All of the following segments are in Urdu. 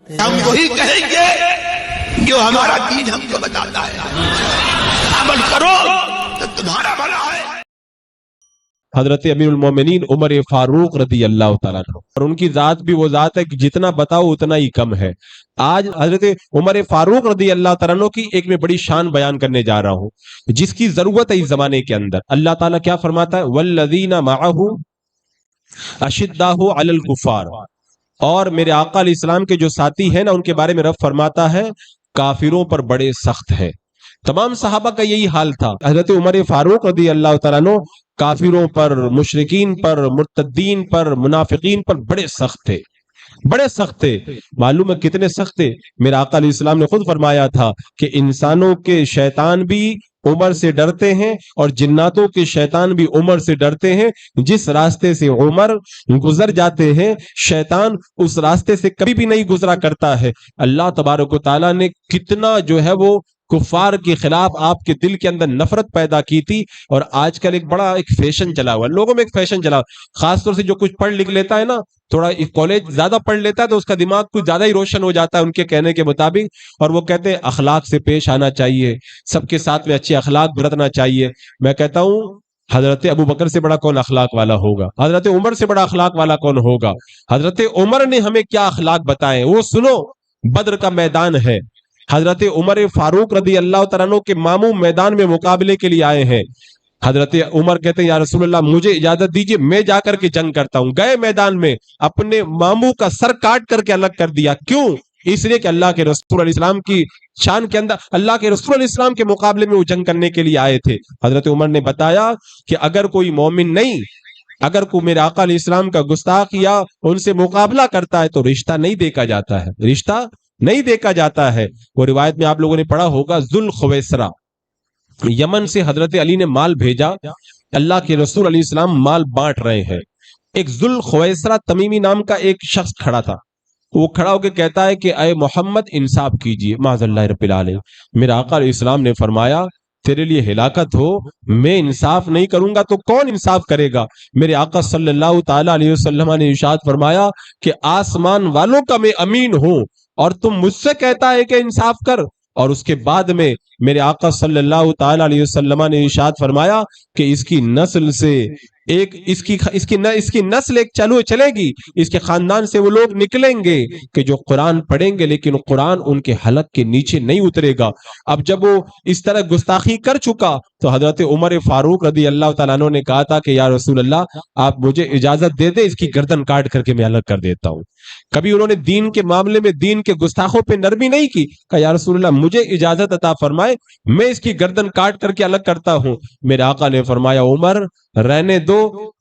ہم وہی کہیں گے جو ہمارا دین ہم کو بتاتا ہے، عمل کرو تو تمہارا بھلا ہے۔ حضرت امیر المومنین عمر فاروق رضی اللہ تعالیٰ عنہ، اور ان کی ذات بھی وہ ذات ہے کہ جتنا بتاؤ اتنا ہی کم ہے۔ آج حضرت عمر فاروق رضی اللہ تعالیٰ عنہ کی ایک میں بڑی شان بیان کرنے جا رہا ہوں جس کی ضرورت ہے اس زمانے کے اندر۔ اللہ تعالیٰ کیا فرماتا ہے؟ والذین معہ اشداء علی الکفار، اور میرے آقا علیہ السلام کے جو ساتھی ہیں نا ان کے بارے میں رب فرماتا ہے کافروں پر بڑے سخت ہے۔ تمام صحابہ کا یہی حال تھا۔ حضرت عمر فاروق رضی اللہ تعالیٰ عنہ کافروں پر، مشرکین پر، مرتدین پر، منافقین پر بڑے سخت تھے، بڑے سخت تھے۔ معلوم ہے کتنے سخت تھے؟ میرے آقا علیہ السلام نے خود فرمایا تھا کہ انسانوں کے شیطان بھی عمر سے ڈرتے ہیں اور جناتوں کے شیطان بھی عمر سے ڈرتے ہیں۔ جس راستے سے عمر گزر جاتے ہیں شیطان اس راستے سے کبھی بھی نہیں گزرا کرتا ہے۔ اللہ تبارک و تعالیٰ نے کتنا جو ہے وہ کفار کے خلاف آپ کے دل کے اندر نفرت پیدا کی تھی۔ اور آج کل ایک بڑا فیشن چلا ہوا ہے، لوگوں میں ایک فیشن چلا ہوا، خاص طور سے جو کچھ پڑھ لکھ لیتا ہے نا، تھوڑا کالج زیادہ پڑھ لیتا ہے تو اس کا دماغ کچھ زیادہ ہی روشن ہو جاتا ہے ان کے کہنے کے مطابق، اور وہ کہتے ہیں اخلاق سے پیش آنا چاہیے، سب کے ساتھ میں اچھے اخلاق برتنا چاہیے۔ میں کہتا ہوں حضرت ابو بکر سے بڑا کون اخلاق والا ہوگا؟ حضرت عمر سے بڑا اخلاق والا کون ہوگا؟ حضرت عمر نے ہمیں کیا اخلاق بتائے وہ سنو۔ بدر کا میدان ہے، حضرت عمر فاروق رضی اللہ تعالیٰ عنہ کے ماموں میدان میں مقابلے کے لیے آئے ہیں۔ حضرت عمر کہتے ہیں یا رسول اللہ مجھے اجازت دیجئے میں جا کر کے جنگ کرتا ہوں۔ گئے میدان میں، اپنے ماموں کا سر کاٹ کر کے الگ کر دیا۔ کیوں؟ اس لیے کہ اللہ کے رسول علیہ السلام کی شان کے اندر، اللہ کے رسول علیہ السلام کے مقابلے میں وہ جنگ کرنے کے لیے آئے تھے۔ حضرت عمر نے بتایا کہ اگر کوئی مومن نہیں، اگر کوئی میرے آقا علیہ السلام کا گستاخ یا ان سے مقابلہ کرتا ہے تو رشتہ نہیں دیکھا جاتا ہے، رشتہ نہیں دیکھا جاتا ہے۔ وہ روایت میں آپ لوگوں نے پڑھا ہوگا، ذوالخویسرہ، یمن سے حضرت علی نے مال بھیجا، اللہ کے رسول علیہ السلام مال بانٹ رہے ہیں۔ ایک ذوالخویسرہ تمیمی نام کا ایک شخص کھڑا تھا، وہ کھڑا ہو کے کہتا ہے کہ اے محمد انصاف کیجئے، معاذ اللہ رب العالمین۔ میرا آقا علیہ السلام نے فرمایا تیرے لیے ہلاکت ہو، میں انصاف نہیں کروں گا تو کون انصاف کرے گا؟ میرے آقا صلی اللہ تعالی علیہ وسلم نے ارشاد فرمایا کہ آسمان والوں کا میں امین ہوں اور تم مجھ سے کہتا ہے کہ انصاف کر۔ اور اس کے بعد میں میرے آقا صلی اللہ تعالی علیہ وسلم نے ارشاد فرمایا کہ اس کی نسل سے اس کی نسل ایک چلے گی، اس کے خاندان سے وہ لوگ نکلیں گے کہ جو قرآن پڑھیں گے لیکن قرآن ان کے حلق کے نیچے نہیں اترے گا۔ اب جب وہ اس طرح گستاخی کر چکا تو حضرت عمر فاروق رضی اللہ تعالیٰ عنہ نے کہا تھا کہ یا رسول اللہ آپ مجھے اجازت دے دیں، اس کی گردن کاٹ کر کے میں الگ کر دیتا ہوں۔ کبھی انہوں نے دین کے معاملے میں دین کے گستاخوں پہ نرمی نہیں کی، کہا یا رسول اللہ مجھے اجازت عطا فرمائے، میں اس کی گردن کاٹ کر کے الگ کرتا ہوں۔ میرے آقا نے فرمایا عمر رہنے دو،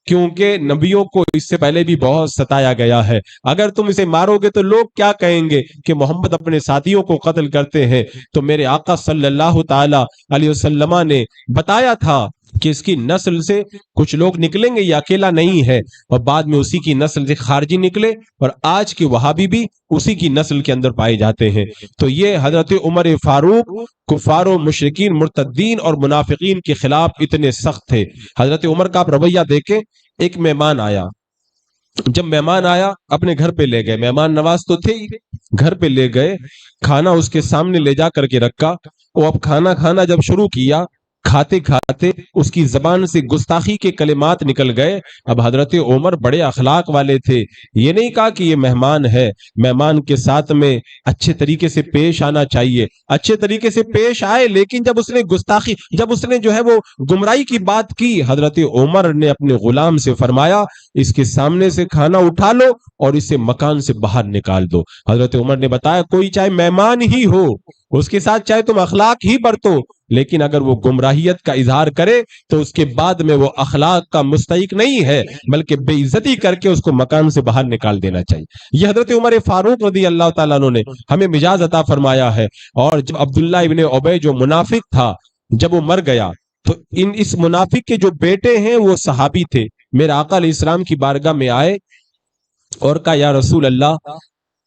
کیونکہ نبیوں کو اس سے پہلے بھی بہت ستایا گیا ہے، اگر تم اسے مارو گے تو لوگ کیا کہیں گے کہ محمد اپنے ساتھیوں کو قتل کرتے ہیں۔ تو میرے آقا صلی اللہ تعالی علیہ وسلم نے بتایا تھا کہ اس کی نسل سے کچھ لوگ نکلیں گے، یہ اکیلا نہیں ہے، اور بعد میں اسی کی نسل سے خارجی نکلے، اور آج کے وہابی بھی اسی کی نسل کے اندر پائے جاتے ہیں۔ تو یہ حضرت عمر فاروق کفار و مشرکین، مرتدین اور منافقین کے خلاف اتنے سخت تھے۔ حضرت عمر کا آپ رویہ دیکھیں، ایک مہمان آیا، جب مہمان آیا اپنے گھر پہ لے گئے، مہمان نواز تو تھے ہی، گھر پہ لے گئے، کھانا اس کے سامنے لے جا کر کے رکھا، وہ اب کھانا کھانا جب شروع کیا، کھاتے کھاتے اس کی زبان سے گستاخی کے کلمات نکل گئے۔ اب حضرت عمر بڑے اخلاق والے تھے، یہ نہیں کہا کہ یہ مہمان ہے، مہمان کے ساتھ میں اچھے طریقے سے پیش آنا چاہیے، اچھے طریقے سے پیش آئے، لیکن جب اس نے جو ہے وہ گمراہی کی بات کی، حضرت عمر نے اپنے غلام سے فرمایا اس کے سامنے سے کھانا اٹھا لو اور اسے مکان سے باہر نکال دو۔ حضرت عمر نے بتایا کوئی چاہے مہمان ہی ہو، اس کے ساتھ چاہے تم اخلاق ہی برتو، لیکن اگر وہ گمراہیت کا اظہار کرے تو اس کے بعد میں وہ اخلاق کا مستحق نہیں ہے، بلکہ بے عزتی کر کے اس کو مکان سے باہر نکال دینا چاہیے۔ یہ حضرت عمر فاروق رضی اللہ تعالیٰ عنہ نے ہمیں مجاز عطا فرمایا ہے۔ اور جب عبداللہ ابن ابی جو منافق تھا، جب وہ مر گیا تو اس منافق کے جو بیٹے ہیں وہ صحابی تھے، میرے آقا علیہ السلام کی بارگاہ میں آئے اور کہا یا رسول اللہ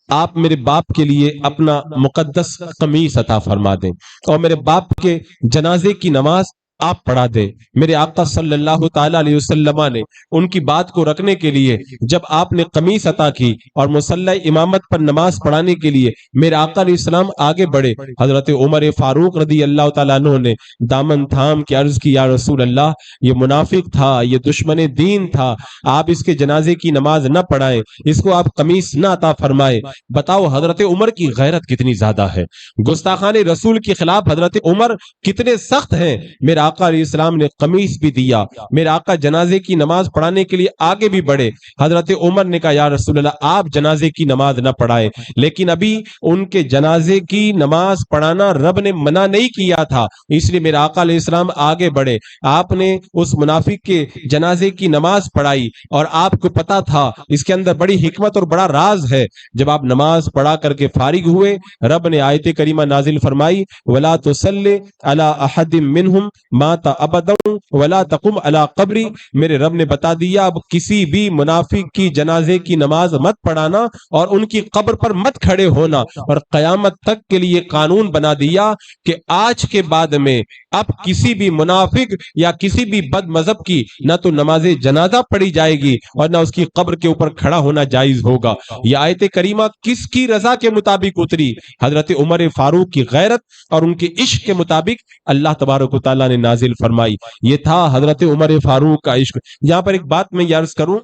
آپ میرے باپ کے لیے اپنا مقدس قمیص عطا فرما دیں اور میرے باپ کے جنازے کی نماز آپ پڑھا دیں۔ میرے آقا صلی اللہ تعالی علیہ وسلم نے ان کی بات کو رکھنے کے لیے جب آپ نے قمیص عطا کی اور مصلی امامت پر نماز پڑھانے کے لیے میرے آقا علیہ السلام آگے بڑھے، حضرت عمر فاروق رضی اللہ تعالیٰ عنہ نے دامن تھام کے عرض کی، یا رسول اللہ، یہ منافق تھا، یہ دشمن دین تھا، آپ اس کے جنازے کی نماز نہ پڑھائیں، اس کو آپ قمیص نہ عطا فرمائیں۔ بتاؤ حضرت عمر کی غیرت کتنی زیادہ ہے، گستاخان رسول کے خلاف حضرت عمر کتنے سخت ہیں۔ میرے آقا علیہ السلام نے قمیص بھی دیا، میرے آقا جنازے کی نماز پڑھانے کے لیے آگے بھی بڑھے۔ حضرت عمر نے کہا، یا رسول اللہ، آپ جنازے کی نماز نہ پڑھائیں، لیکن ابھی ان کے جنازے کی نماز پڑھانا رب نے منع نہیں کیا تھا، اس لیے میرے آقا علیہ السلام آگے بڑھے، آپ نے اس منافق کے جنازے کی نماز پڑھائی، اور آپ کو پتا تھا اس کے اندر بڑی حکمت اور بڑا راز ہے۔ جب آپ نماز پڑھا کر کے فارغ ہوئے، رب نے آیت کریمہ نازل فرمائی، وَلَا تُصَلِّ عَلَىٰ أَحَدٍ مِّنْهُمْ مَاتَ أَبَدًا وَلَا تَقُمْ عَلَىٰ قَبْرِي، میرے رب نے بتا دیا اب کسی بھی منافق کی جنازے کی نماز مت پڑھانا اور ان کی قبر پر مت کھڑے ہونا، اور قیامت تک کے لیے قانون بنا دیا کہ آج کے بعد میں اب کسی بھی منافق یا کسی بھی بد مذہب کی نہ تو نماز جنازہ پڑھی جائے گی اور نہ اس کی قبر کے اوپر کھڑا ہونا جائز ہوگا۔ یہ آیت کریمہ کس کی رضا کے مطابق اتری؟ حضرت عمر فاروق کی غیرت اور ان کے عشق کے مطابق اللہ تبارک و تعالیٰ نے نازل فرمائی۔ یہ تھا حضرت عمر فاروق کا عشق۔ یہاں پر ایک بات میں یہ عرض کروں،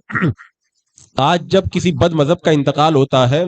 آج جب کسی بد مذہب کا انتقال ہوتا ہے،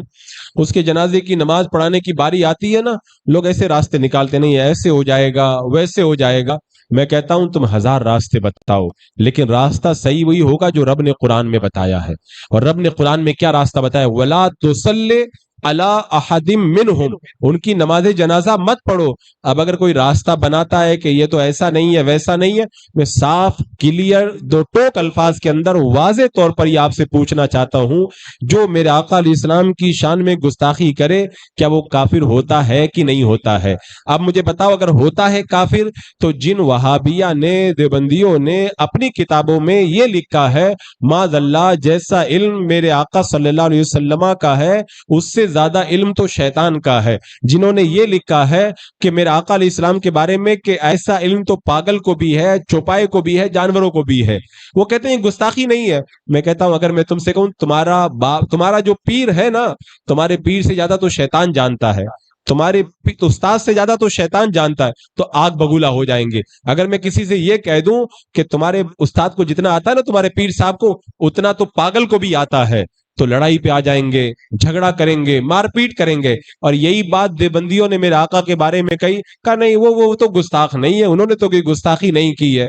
اس کے جنازے کی نماز پڑھانے کی باری آتی ہے نا، لوگ ایسے راستے نکالتے نہیں، ایسے ہو جائے گا، ویسے ہو جائے گا۔ میں کہتا ہوں تم ہزار راستے بتاؤ، لیکن راستہ صحیح وہی ہوگا جو رب نے قرآن میں بتایا ہے۔ اور رب نے قرآن میں کیا راستہ بتایا؟ وَلَا تُصَلِّ عَلَىٰ أَحَدٍ مِّنْهُمْ، ان کی نماز جنازہ مت پڑھو۔ اب اگر کوئی راستہ بناتا ہے کہ یہ تو ایسا نہیں ہے، ویسا نہیں ہے، میں صاف کلیئر دو ٹوک الفاظ کے اندر واضح طور پر یہ آپ سے پوچھنا چاہتا ہوں، جو میرے آقا علیہ السلام کی شان میں گستاخی کرے کیا وہ کافر ہوتا ہے کہ نہیں ہوتا ہے؟ اب مجھے بتاؤ، اگر ہوتا ہے کافر تو جن وہابیہ نے، دیوبندیوں نے اپنی کتابوں میں یہ لکھا ہے، معاذ اللہ، جیسا علم میرے آقا صلی اللہ علیہ وسلم کا ہے اس سے زیادہ علم تو شیطان کا ہے، جنہوں نے یہ لکھا ہے کہ میرے آقا علیہ السلام کے بارے میں کہ ایسا علم تو پاگل کو بھی ہے، چوپائے کو بھی ہے، جانوروں کو بھی ہے، وہ کہتے ہیں گستاخی نہیں ہے۔ میں کہتا ہوں اگر میں تم سے کہوں تمہارا جو پیر ہے نا، تمہارے پیر سے زیادہ تو شیطان جانتا ہے، تمہارے استاد سے زیادہ تو شیطان جانتا ہے، تو آگ بگولا ہو جائیں گے۔ اگر میں کسی سے یہ کہہ دوں کہ تمہارے استاد کو جتنا آتا ہے نا تمہارے پیر صاحب کو، اتنا تو پاگل کو بھی آتا ہے، تو لڑائی پہ آ جائیں گے، جھگڑا کریں گے، مار پیٹ کریں گے۔ اور یہی بات دیوبندیوں نے میرے آقا کے بارے میں کہی، کہا نہیں وہ تو گستاخ نہیں ہے، انہوں نے تو کوئی گستاخی نہیں کی ہے۔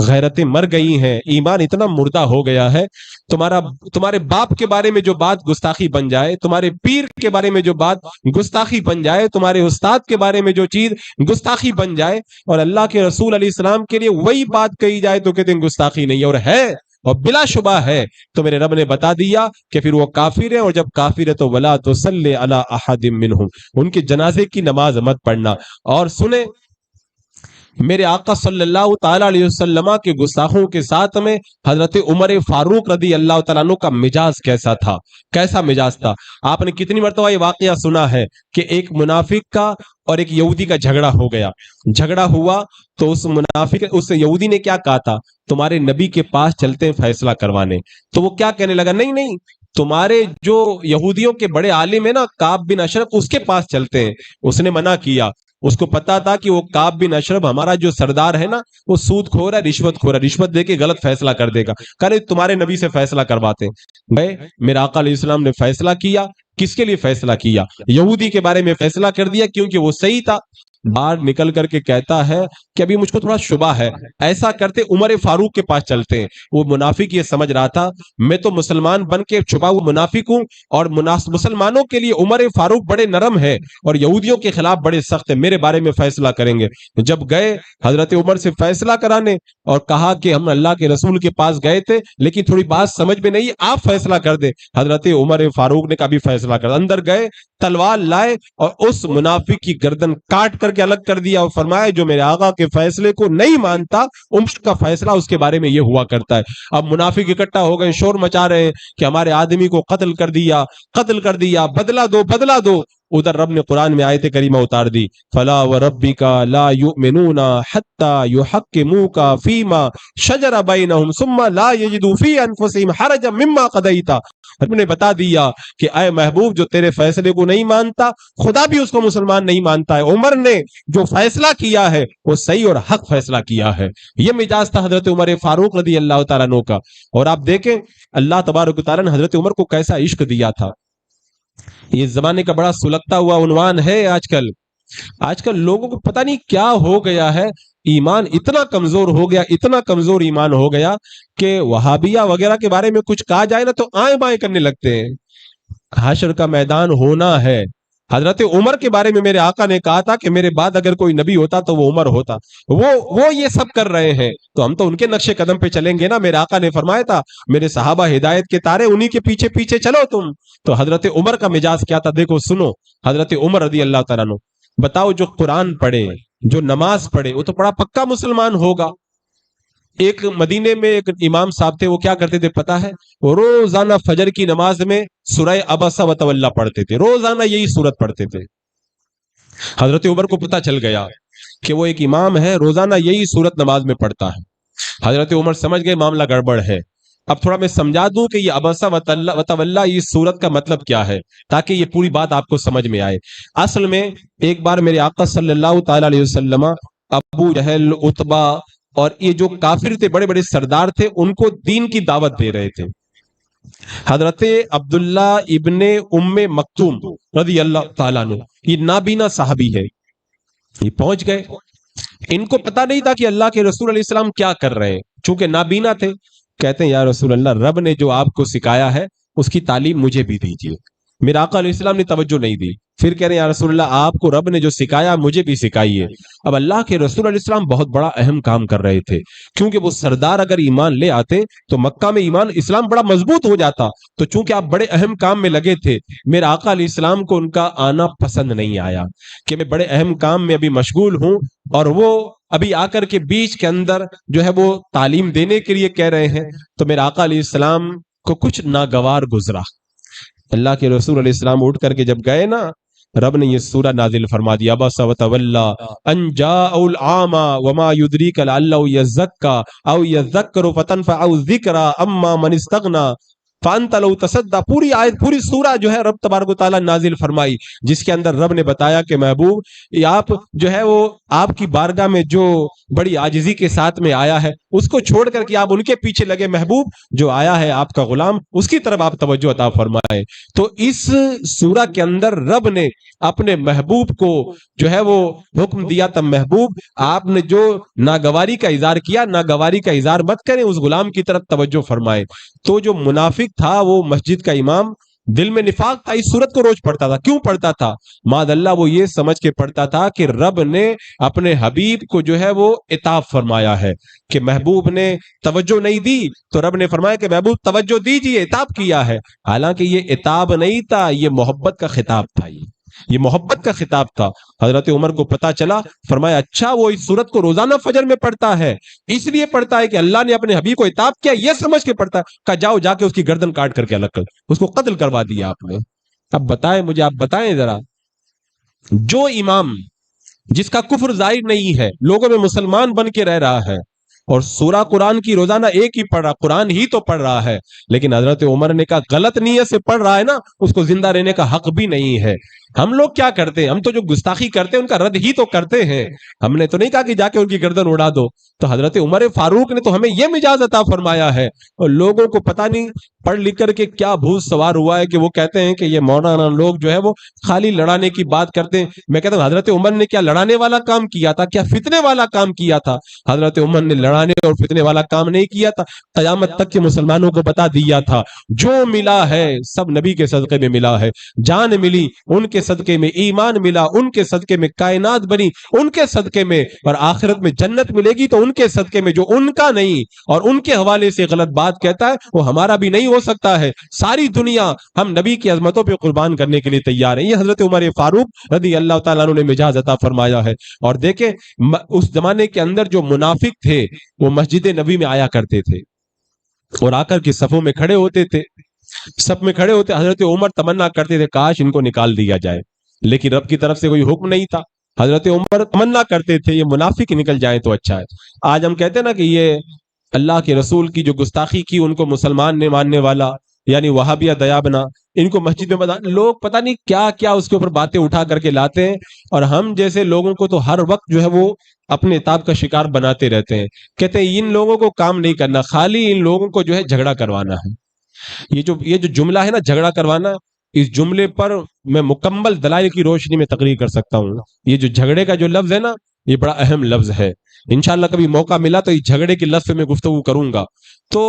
غیرتیں مر گئی ہیں، ایمان اتنا مردہ ہو گیا ہے، تمہارے باپ کے بارے میں جو بات گستاخی بن جائے، تمہارے پیر کے بارے میں جو بات گستاخی بن جائے، تمہارے استاد کے بارے میں جو چیز گستاخی بن جائے، اور اللہ کے رسول علیہ السلام کے لیے وہی بات کہی جائے تو کہتے ہیں گستاخی نہیں ہے، اور ہے اور بلا شبہ ہے، تو میرے رب نے بتا دیا کہ پھر وہ کافر ہے، اور جب کافر ہے تو وَلَا تُصَلِّ عَلَىٰ أَحَدٍ مِّنْهُمْ، ان کے جنازے کی نماز مت پڑھنا۔ اور سنیں میرے آقا صلی اللہ تعالیٰ علیہ وسلم کے گستاخوں کے ساتھ میں حضرت عمر فاروق رضی اللہ تعالیٰ عنہ کا مجاز کیسا تھا، کیسا مجاز تھا؟ آپ نے کتنی مرتبہ یہ واقعہ سنا ہے کہ ایک منافق کا اور ایک یہودی کا جھگڑا ہو گیا، جھگڑا ہوا تو اس یہودی نے کیا کہا تھا؟ تمہارے نبی کے پاس چلتے ہیں فیصلہ کروانے۔ تو وہ کیا کہنے لگا؟ نہیں، تمہارے جو یہودیوں کے بڑے عالم ہیں نا، کعب بن اشرف، اس کے پاس چلتے ہیں۔ اس نے منع کیا، اس کو پتا تھا کہ وہ کعب بن اشرف ہمارا جو سردار ہے نا، وہ سود خور ہے، رشوت خور ہے، رشوت دے کے غلط فیصلہ کر دے گا، کہ تمہارے نبی سے فیصلہ کرواتے ہیں۔ میرے آقا علیہ السلام نے فیصلہ کیا۔ کس کے لیے فیصلہ کیا؟ یہودی کے بارے میں فیصلہ کر دیا، کیونکہ وہ صحیح تھا۔ باہر نکل کر کے کہتا ہے کہ ابھی مجھ کو تھوڑا شبہ ہے، ایسا کرتے عمر فاروق کے پاس چلتے ہیں۔ وہ منافق یہ سمجھ رہا تھا میں تو مسلمان بن کے چھپا ہوا منافق ہوں، اور مسلمانوں کے لیے عمر فاروق بڑے نرم ہے اور یہودیوں کے خلاف بڑے سخت ہیں، میرے بارے میں فیصلہ کریں گے۔ جب گئے حضرت عمر سے فیصلہ کرانے اور کہا کہ ہم اللہ کے رسول کے پاس گئے تھے لیکن تھوڑی بات سمجھ میں نہیں، آپ فیصلہ کر دیں۔ حضرت عمر فاروق نے کبھی فیصلہ کر، اندر گئے، تلوار لائے اور اس منافق کی گردن کاٹ کر کے الگ کر دیا، اور فرمایا جو میرے آقا کے فیصلے کو نہیں مانتا، عمر کا فیصلہ اس کے بارے میں یہ ہوا کرتا ہے۔ اب منافق اکٹھا ہو گئے، شور مچا رہے ہیں کہ ہمارے آدمی کو قتل کر دیا، بدلہ دو، بدلہ دو۔ ادھر رب نے قرآن میں آیت کریمہ اتار دی، فلا وربک لا یؤمنون حتی یحکموک فیما شجر بینہم ثم لا یجدوا فی انفسہم حرجا مما قضیت. ہم نے بتا دیا کہ اے محبوب جو تیرے فیصلے کو نہیں مانتا خدا بھی اس کو مسلمان نہیں مانتا ہے. عمر نے جو فیصلہ کیا ہے وہ صحیح اور حق فیصلہ کیا ہے. یہ مزاج تھا حضرت عمر فاروق رضی اللہ تعالیٰ عنہ کا. اور آپ دیکھیں اللہ تبارک و تعالیٰ نے حضرت عمر کو کیسا عشق دیا تھا. یہ زمانے کا بڑا سلگتا ہوا عنوان ہے. آج کل لوگوں کو پتہ نہیں کیا ہو گیا ہے، ایمان اتنا کمزور ہو گیا، اتنا کمزور ایمان ہو گیا کہ وہابیہ وغیرہ کے بارے میں کچھ کہا جائے نا تو آئیں بائیں کرنے لگتے ہیں. حشر کا میدان ہونا ہے. حضرت عمر کے بارے میں میرے آقا نے کہا تھا کہ میرے بعد اگر کوئی نبی ہوتا تو وہ عمر ہوتا. وہ یہ سب کر رہے ہیں تو ہم تو ان کے نقش قدم پہ چلیں گے نا. میرے آقا نے فرمایا تھا میرے صحابہ ہدایت کے تارے، انہی کے پیچھے پیچھے چلو تم. تو حضرت عمر کا مزاج کیا تھا دیکھو سنو. حضرت عمر رضی اللہ تعالیٰ عنہ، بتاؤ جو قرآن پڑھے، جو نماز پڑھے، وہ تو بڑا پکا مسلمان ہوگا. ایک مدینے میں ایک امام صاحب تھے، وہ کیا کرتے تھے پتا ہے؟ وہ روزانہ فجر کی نماز میں سورہ عبسہ وتولی پڑھتے تھے. روزانہ یہی سورت پڑھتے تھے. حضرت عمر کو پتا چل گیا کہ وہ ایک امام ہے، روزانہ یہی سورت نماز میں پڑھتا ہے. حضرت عمر سمجھ گئے معاملہ گڑبڑ ہے. اب تھوڑا میں سمجھا دوں کہ یہ عبسہ وتولی اس سورت کا مطلب کیا ہے تاکہ یہ پوری بات آپ کو سمجھ میں آئے. اصل میں ایک بار میرے آقا صلی اللہ تعالی علیہ وسلم ابو جہل، عتبہ اور یہ جو کافر تھے، بڑے بڑے سردار تھے، ان کو دین کی دعوت دے رہے تھے. حضرت عبداللہ ابن ام مکتوم رضی اللہ تعالیٰ عنہ، یہ نابینا صحابی ہے، یہ پہنچ گئے. ان کو پتا نہیں تھا کہ اللہ کے رسول علیہ السلام کیا کر رہے ہیں، چونکہ نابینا تھے. کہتے ہیں یا رسول اللہ، رب نے جو آپ کو سکھایا ہے اس کی تعلیم مجھے بھی دیجیے. میرے آقا علیہ السلام نے توجہ نہیں دی. پھر کہہ رہے ہیں یا رسول اللہ، آپ کو رب نے جو سکھایا مجھے بھی سکھائیے. اب اللہ کے رسول علیہ السلام بہت بڑا اہم کام کر رہے تھے، کیونکہ وہ سردار اگر ایمان لے آتے تو مکہ میں ایمان اسلام بڑا مضبوط ہو جاتا. تو چونکہ آپ بڑے اہم کام میں لگے تھے، میرے آقا علیہ السلام کو ان کا آنا پسند نہیں آیا کہ میں بڑے اہم کام میں ابھی مشغول ہوں اور وہ ابھی آ کر کے بیچ کے اندر جو ہے وہ تعلیم دینے کے لیے کہہ رہے ہیں. تو میرے آقا علیہ السلام کو کچھ ناگوار گزرا. اللہ کے رسول علیہ السلام اٹھ کر کے جب گئے نا، رب نے یہ سورہ نازل فرما دیا، عبس وتولی ان جاء الاعمى وما يدريك لعله يزكى او يذكر فتنفعه الذكرى اما من استغنى فانت لو تصدى. پوری آیت، پوری سورہ جو ہے رب تبارک و تعالیٰ نازل فرمائی، جس کے اندر رب نے بتایا کہ محبوب آپ جو ہے وہ آپ کی بارگاہ میں جو بڑی عاجزی کے ساتھ میں آیا ہے اس کو چھوڑ کر کے آپ ان کے پیچھے لگے. محبوب جو آیا ہے آپ کا غلام، اس کی طرف آپ توجہ عطا فرمائے. تو اس سورہ کے اندر رب نے اپنے محبوب کو جو ہے وہ حکم دیا تھا، محبوب آپ نے جو ناگواری کا اظہار کیا، ناگواری کا اظہار مت کریں، اس غلام کی طرف توجہ فرمائے. تو جو منافق تھا، وہ مسجد کا امام، دل میں نفاق تھا، اس سورت کو روز پڑھتا تھا. کیوں پڑھتا تھا؟ معاذ اللہ وہ یہ سمجھ کے پڑھتا تھا کہ رب نے اپنے حبیب کو جو ہے وہ عتاب فرمایا ہے کہ محبوب نے توجہ نہیں دی، تو رب نے فرمایا کہ محبوب توجہ دیجیے، عتاب کیا ہے. حالانکہ یہ عتاب نہیں تھا، یہ محبت کا خطاب تھا. یہ محبت کا خطاب تھا. حضرت عمر کو پتا چلا، فرمایا اچھا وہ اس سورت کو روزانہ فجر میں پڑھتا ہے، اس لیے پڑھتا ہے کہ اللہ نے اپنے حبیب کو عتاب کیا، یہ سمجھ کے پڑھتا ہے. کہا جاؤ جا کے اس کی گردن کاٹ کر کے الگ کر، اس کو قتل کروا دیا آپ نے. اب بتائیں مجھے، آپ بتائیں ذرا، جو امام جس کا کفر ظاہر نہیں ہے، لوگوں میں مسلمان بن کے رہ رہا ہے اور سورہ قرآن کی روزانہ ایک ہی پڑھ رہا، قرآن ہی تو پڑھ رہا ہے، لیکن حضرت عمر نے کہا غلط نیت سے پڑھ رہا ہے نا، اس کو زندہ رہنے کا حق بھی نہیں ہے. ہم لوگ کیا کرتے ہیں؟ ہم تو جو گستاخی کرتے ہیں ان کا رد ہی تو کرتے ہیں. ہم نے تو نہیں کہا کہ جا کے ان کی گردن اڑا دو. تو حضرت عمر فاروق نے تو ہمیں یہ مجاز عطا فرمایا ہے. اور لوگوں کو پتہ نہیں پڑھ لکھ کر کے کیا بھوت سوار ہوا ہے کہ وہ کہتے ہیں کہ یہ مولانا لوگ جو ہے وہ خالی لڑانے کی بات کرتے ہیں. میں کہتا ہوں حضرت عمر نے کیا لڑانے والا کام کیا تھا؟ کیا فتنے والا کام کیا تھا؟ حضرت عمر نے لڑانے اور فتنے والا کام نہیں کیا تھا. قیامت تک کے مسلمانوں کو بتا دیا تھا جو ملا ہے سب نبی کے صدقے میں ملا ہے. جان ملی ان کے صدقے میں، ایمان ملا ان کے صدقے میں، کائنات بنی ان کے صدقے میں، اور آخرت میں جنت ملے گی تو ان کے صدقے میں. جو ان کا نہیں اور ان کے حوالے سے غلط بات کہتا ہے وہ ہمارا بھی نہیں ہو سکتا ہے. ساری دنیا ہم نبی کی عظمتوں پہ قربان کرنے کے لیے تیار ہیں. یہ حضرت عمر فاروق رضی اللہ تعالیٰ عنہ نے مجاز عطا فرمایا ہے. اور دیکھیں اس زمانے کے اندر جو منافق تھے وہ مسجد نبی میں آیا کرتے تھے اور آ کر کے صفوں میں کھڑے ہوتے تھے. صف میں کھڑے ہوتے، حضرت عمر تمنا کرتے تھے کاش ان کو نکال دیا جائے. لیکن رب کی طرف سے کوئی حکم نہیں تھا. حضرت عمر تمنا کرتے تھے یہ منافق نکل جائیں تو اچھا ہے. آج ہم کہتے ہیں نا کہ یہ اللہ کے رسول کی جو گستاخی کی ان کو مسلمان نے ماننے والا یعنی وہابیہ دیابنا, ان کو مسجد میں لوگ پتہ نہیں کیا کیا اس کے اوپر باتیں اٹھا کر کے لاتے ہیں, اور ہم جیسے لوگوں کو تو ہر وقت جو ہے وہ اپنے اتاب کا شکار بناتے رہتے ہیں. کہتے ہیں ان لوگوں کو کام نہیں کرنا, خالی ان لوگوں کو جو ہے جھگڑا کروانا ہے. یہ جو جملہ ہے نا جھگڑا کروانا, اس جملے پر میں مکمل دلائل کی روشنی میں تقریر کر سکتا ہوں. یہ جو جھگڑے کا جو لفظ ہے نا یہ بڑا اہم لفظ ہے. انشاءاللہ کبھی موقع ملا تو اس جھگڑے کے لفظ میں گفتگو کروں گا. تو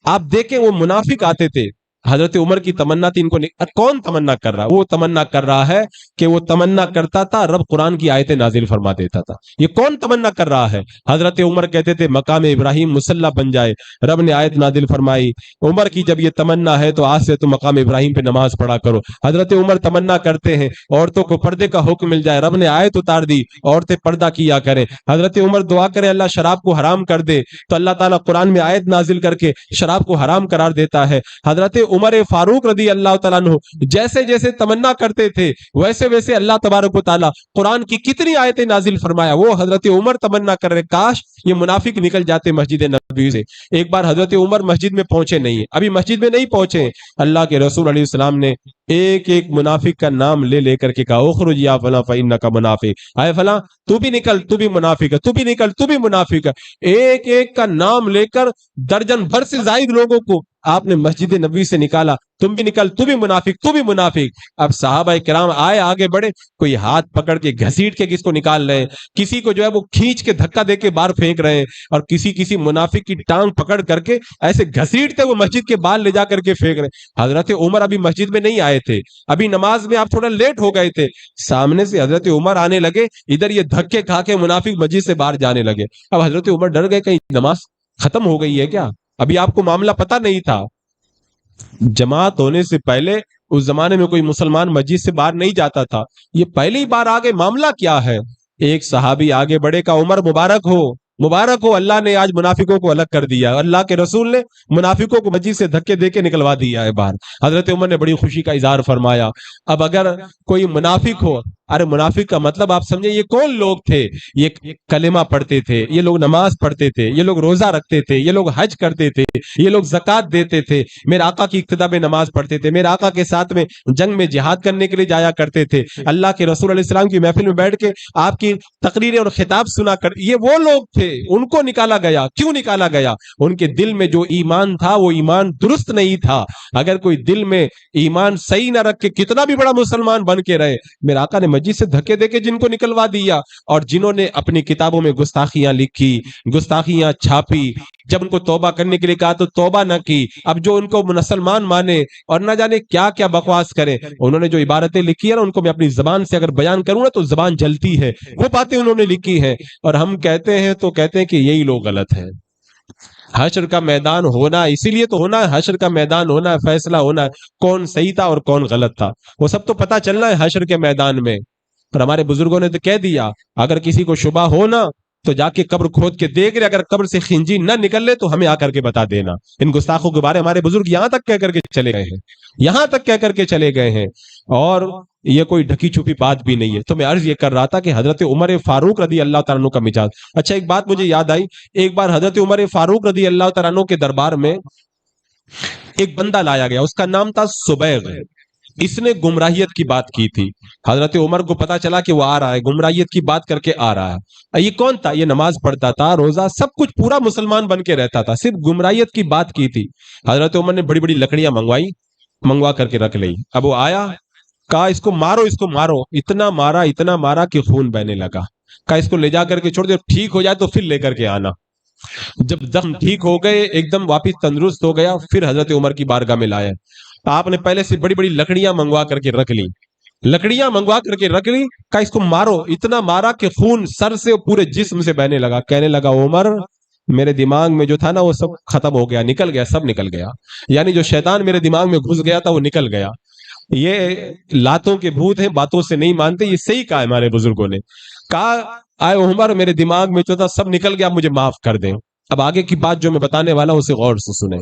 آپ دیکھیں وہ منافق آتے تھے, حضرت عمر کی تمنا تھی, ان کو کون تمنا کر رہا ہے؟ وہ تمنا کر رہا ہے کہ وہ تمنا کرتا تھا رب قرآن کی آیتیں نازل فرما دیتا تھا. یہ کون تمنا کر رہا ہے؟ حضرت عمر کہتے تھے مقام ابراہیم مصلی بن جائے, رب نے آیت نازل فرمائی. عمر کی جب یہ تمنا ہے تو آج سے تو مقام ابراہیم پہ نماز پڑھا کرو. حضرت عمر تمنا کرتے ہیں عورتوں کو پردے کا حکم مل جائے, رب نے آیت اتار دی عورتیں پردہ کیا کریں. حضرت عمر دعا کرے اللہ شراب کو حرام کر دے, تو اللہ تعالیٰ قرآن میں آیت نازل کر کے شراب کو حرام قرار دیتا ہے. حضرت عمر فاروق رضی اللہ تعالیٰ عنہ جیسے جیسے تمنا کرتے تھے ویسے ویسے اللہ تبارک و تعالیٰ قرآن کی کتنی آیتیں نازل فرمایا. وہ حضرت عمر تمنا کر رہے کاش یہ منافق نکل جاتے مسجد نبوی سے. ایک بار حضرت عمر مسجد میں پہنچے نہیں, ابھی مسجد میں نہیں پہنچے, اللہ کے رسول علیہ السلام نے ایک ایک منافق کا نام لے کر کے کہا اخرج یا فلاں فإنک منافق, اے فلاں تو بھی نکل, تو بھی منافق ہے, تو بھی نکل, تو بھی منافق ہے. ایک ایک کا نام لے کر درجن بھر سے زائد لوگوں کو آپ نے مسجد نبوی سے نکالا, تم بھی نکل, تو بھی منافق, تو بھی منافق. اب صحابہ کرام آئے آگے بڑھے, کوئی ہاتھ پکڑ کے گھسیٹ کے کس کو نکال رہے ہیں, کسی کو جو ہے وہ کھینچ کے دھکا دے کے باہر پھینک رہے ہیں, اور کسی منافق کی ٹانگ پکڑ کر کے ایسے گھسیٹتے وہ مسجد کے باہر لے جا کر کے پھینک رہے. حضرت عمر ابھی مسجد میں نہیں آئے تھے, ابھی نماز میں آپ تھوڑا لیٹ ہو گئے تھے. سامنے سے حضرت عمر آنے لگے, ادھر یہ دھکے کھا کے منافق مسجد سے باہر جانے لگے. اب حضرت عمر ڈر گئے کہیں نماز ختم ہو گئی ہے کیا, ابھی آپ کو معاملہ پتہ نہیں تھا. جماعت ہونے سے پہلے اس زمانے میں کوئی مسلمان مسجد سے باہر نہیں جاتا تھا. یہ پہلی بار آگے معاملہ کیا ہے؟ ایک صحابی آگے بڑھے کا عمر مبارک ہو, مبارک ہو, اللہ نے آج منافقوں کو الگ کر دیا, اللہ کے رسول نے منافقوں کو مسجد سے دھکے دے کے نکلوا دیا ہے باہر. حضرت عمر نے بڑی خوشی کا اظہار فرمایا. اب اگر کوئی منافق ہو, ارے منافق کا مطلب آپ سمجھیں یہ کون لوگ تھے؟ یہ کلمہ پڑھتے تھے, یہ لوگ نماز پڑھتے تھے, یہ لوگ روزہ رکھتے تھے, یہ لوگ حج کرتے تھے, یہ لوگ زکوٰۃ دیتے تھے, میرے آقا کی اقتداء میں نماز پڑھتے تھے, میرے آقا کے ساتھ میں جنگ میں جہاد کرنے کے لیے جایا کرتے تھے, اللہ کے رسول علیہ السلام کی محفل میں بیٹھ کے آپ کی تقریریں اور خطاب سنا کر, یہ وہ لوگ تھے. ان کو نکالا گیا. کیوں نکالا گیا؟ ان کے دل میں جو ایمان تھا وہ ایمان درست نہیں تھا. اگر کوئی دل میں ایمان صحیح نہ رکھ کے کتنا بھی بڑا مسلمان بن کے رہے, میرے آقا نے مسجد سے دھکے دے کے جن کو نکلوا دیا, اور جنہوں نے اپنی کتابوں میں گستاخیاں لکھی, گستاخیاں چھاپی, جب ان کو توبہ کرنے کے لیے کہا تو توبہ نہ کی, اب جو ان کو مسلمان مانے اور نہ جانے کیا کیا بکواس کرے. انہوں نے جو عبارتیں لکھی ہیں نا ان کو میں اپنی زبان سے اگر بیان کروں نا تو زبان جلتی ہے, وہ باتیں انہوں نے لکھی ہیں, اور ہم کہتے ہیں تو کہتے ہیں کہ یہی لوگ غلط ہیں. حشر کا میدان ہونا اسی لیے تو ہونا ہے, حشر کا میدان ہونا ہے, فیصلہ ہونا ہے کون صحیح تھا اور کون غلط تھا, وہ سب تو پتہ چلنا ہے حشر کے میدان میں. اور ہمارے بزرگوں نے تو کہہ دیا اگر کسی کو شبہ ہونا تو جا کے قبر کھود کے دیکھ لے, اگر قبر سے خنجی نہ نکل لے تو ہمیں آ کر کے بتا دینا. ان گستاخوں کے بارے ہمارے بزرگ یہاں تک کہہ کر کے چلے گئے ہیں, یہاں تک کہہ کر کے چلے گئے ہیں, اور یہ کوئی ڈھکی چھپی بات بھی نہیں ہے. تو میں عرض یہ کر رہا تھا کہ حضرت عمر فاروق رضی اللہ تعالیٰ عنہ کا مزاج. اچھا ایک بات مجھے یاد آئی, ایک بار حضرت عمر فاروق رضی اللہ تعالیٰ عنہ کے دربار میں ایک بندہ لایا گیا, اس کا نام تھا سبیغ. اس نے گمراہیت کی بات کی تھی. حضرت عمر کو پتا چلا کہ وہ آ رہا ہے, گمراہیت کی بات کر کے آ رہا ہے. یہ کون تھا؟ یہ نماز پڑھتا تھا, روزہ سب کچھ پورا مسلمان بن کے رہتا تھا, صرف گمراہیت کی بات کی تھی. حضرت عمر نے بڑی بڑی لکڑیاں منگوا کر کے رکھ لی. اب وہ آیا, کہا اس کو مارو, اس کو مارو. اتنا مارا کہ خون بہنے لگا. کہا اس کو لے جا کر کے چھوڑ دو, ٹھیک ہو جائے تو پھر لے کر کے آنا. جب زخم ٹھیک ہو گئے, ایک دم واپس تندرست ہو گیا, پھر حضرت عمر کی بارگاہ میں لایا. آپ نے پہلے سے بڑی بڑی لکڑیاں منگوا کر کے رکھ لی, کہا اس کو مارو. اتنا مارا کہ خون سر سے پورے جسم سے بہنے لگا. کہنے لگا عمر میرے دماغ میں جو تھا نا وہ سب ختم ہو گیا, نکل گیا, سب نکل گیا. یعنی جو شیطان میرے دماغ میں گھس گیا تھا وہ نکل گیا. یہ لاتوں کے بھوت ہیں, باتوں سے نہیں مانتے, یہ صحیح کہا ہمارے بزرگوں نے. کہا آئے عمر میرے دماغ میں جو تھا سب نکل گیا, مجھے معاف کر دیں. اب آگے کی بات جو میں بتانے والا ہوں اسے غور سے سنیں.